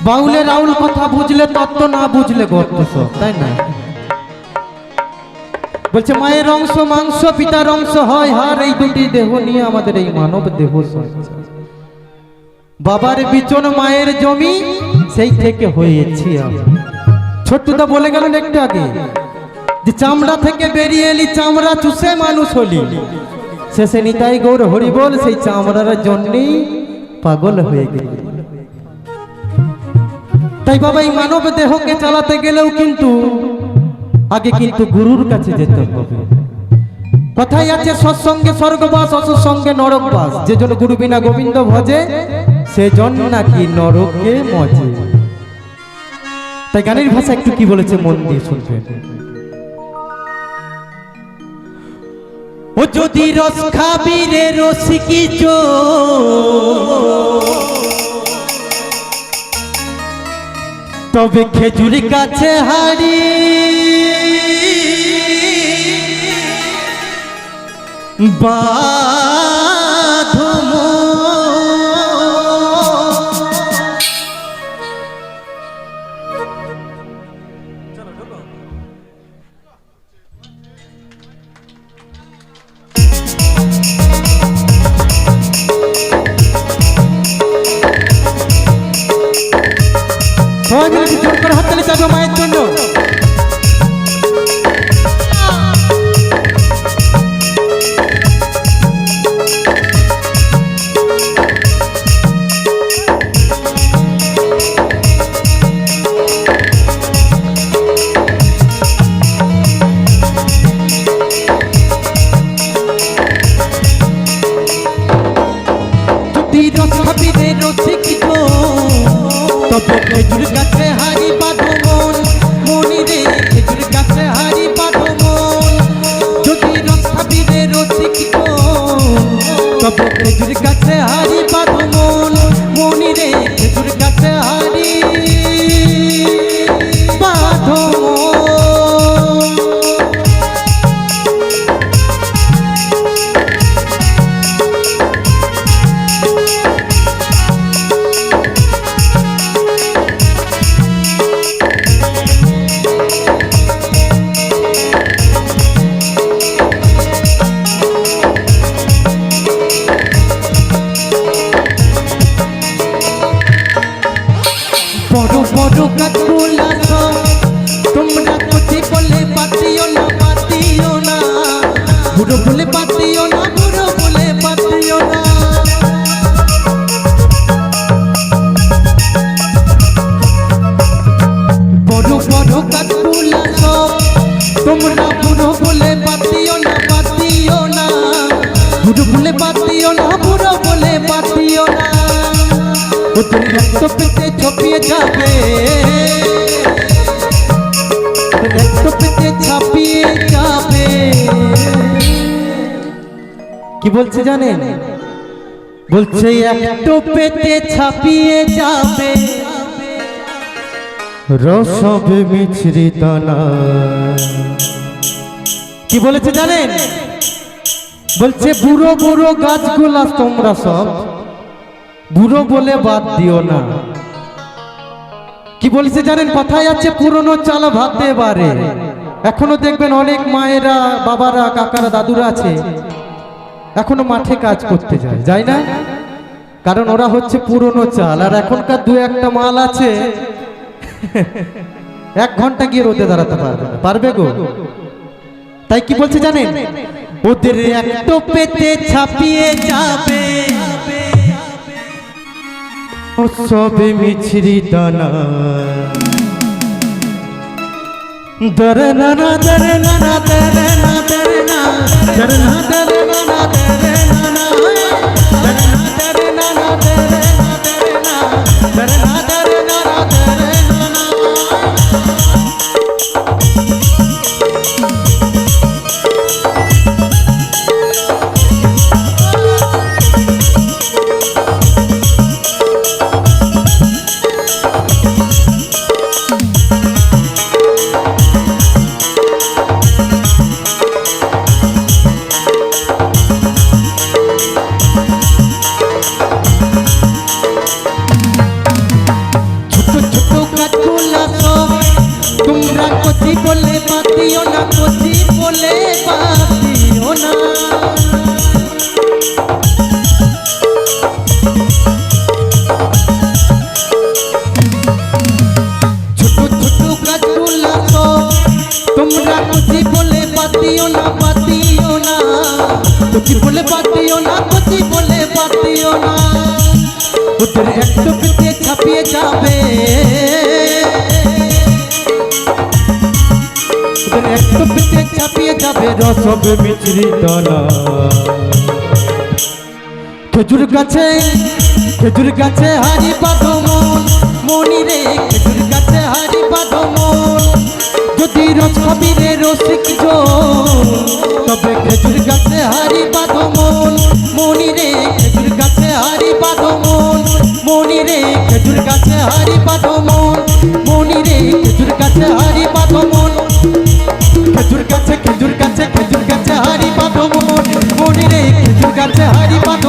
বাউলে Raul কথা বুঝলে তত্ত্ব, না বুঝলে গর্ত সব, তাই না? বলছে মায়ের অংশ মাংস, পিতার অংশ হয় হার, এই দুটি দেহ নিয়ে আমাদের এই মানব দেহ। বাবার বিচন মায়ের জমি, সেই থেকে হয়েছি আমি। ছোট্টুদা বলে গেলেন একটু আগে যে চামড়া থেকে বেরিয়ে এলি, চামড়া চুষে মানুষ হলি, শেষে নিতাই গৌর হরি বল, সেই চামড়ার জন্যই পাগল হয়ে গেল। তাই বাবা এই মানব দেহকে চালাতে গেলেও কিন্তু আগে কিন্তু গুরুর কাছে যেতে হবে। কথাই আছে সৎসঙ্গে স্বর্গবাস, অসৎসঙ্গে নরকবাস। যে জন গুরু বিনা গোবিন্দ ভজে, সে জন নাকি নরকে মজে। তাই গানের ভাষা একটু কি বলেছে মন দিয়ে শুনবেন। ও যদি রস খাবি রে রসিকি চো, তবে খেজুর কাছে হারি বাঁধম। সবাই মিলে জোর করে হাততালি চাইবো মায়ের জন্য। তবে খেজুর গাছে হারি বাঁধো মন, মনি রে খেজুর গাছে হারি বাঁধো মন। যদি রস খাবি রে রসিক তবে খেজুর গাছে হারি বাঁধো মন, মনি রে খেজুর গাছে হারি বাঁধো মন। বড় বড় গাছগুলা সব তোমরা কচি বলে পাতিও না, পাতিও না। বুড়ো বলে পাতিও না, বুড়ো বলে পাতিও না। বড় বড় গাছগুলা সব তোমরা বুড়ো বলে পাতিও না, পাতিও না। বুড়ো বলে পাতিও না, বুড়ো বলে পাতিও না। ওদের রক্ত পেতে ছপিয়ে যাবে, রক্ত পেতে ছাপিয়ে যাবে। কি বলছে জানেন? বলছে একটু পেতে ছাপিয়ে যাবে, রসবে মিশ্রিত না। কি বলেছে জানেন? বলছে বুড়ো বুড়ো গাছগুলা তোমরা সব বুড়ো বলে বাদ দিও না। কি বলছে জানেন? কথায় আছে পুরনো চাল ভাতে বারে। এখনো দেখবেন অনেক মায়েরা, বাবারা, কাকারা, দাদুরা আছে, এখনো মাঠে কাজ করতে যায়, যায় না? কারণ ওরা হচ্ছে পুরনো চাল। আর এখনকার দু একটা মাল আছে 1 ঘন্টা গিয়ে রোদে দাঁড়াতে পারবে না, পারবে গো? তাই কি বলছে জানেন? ওদের একটু পেতে ছাপিয়ে যাবে, সবে মিছরিত না। দরে না না দরে না না দরে না দরে না দরে না দরে না না দরে না না দরে না দরে না না দরে না দরে না দরে না দরে না না দরে না না। বলে পাতিও না, কচি বলে পাতিও না। ছোট ছোট গাছগুলা তো তোমরা কচি বলে পাতিও না, পাতিও না। কচি বলে পাতিও না, কচি বলে পাতিও না। ওদের একটু পিঠে ছাপিয়ে যাবে, ওদের একটু পিঠে ছাপিয়ে যাবে রসব মিশ্রিত না। খেজুর গাছে, খেজুর গাছে হারি বাঁধো মন, মনি রে খেজুর গাছে হারি বাঁধো মন। যদি রস খাবি রে রসিক জন, তবে খেজুর গাছে হারি বাঁধো মন, মনি রে খেজুর গাছে হারি বাঁধো মন, মনি রে খেজুর গাছে হারি বাঁধো মন, মনি রে খেজুর গাছে হারি বাঁধো মন। খেজুর গাছে, খেজুর গাছে, খেজুর গাছে হারি বাঁধো মন, মনি রে খেজুর গাছে হারি বাঁধো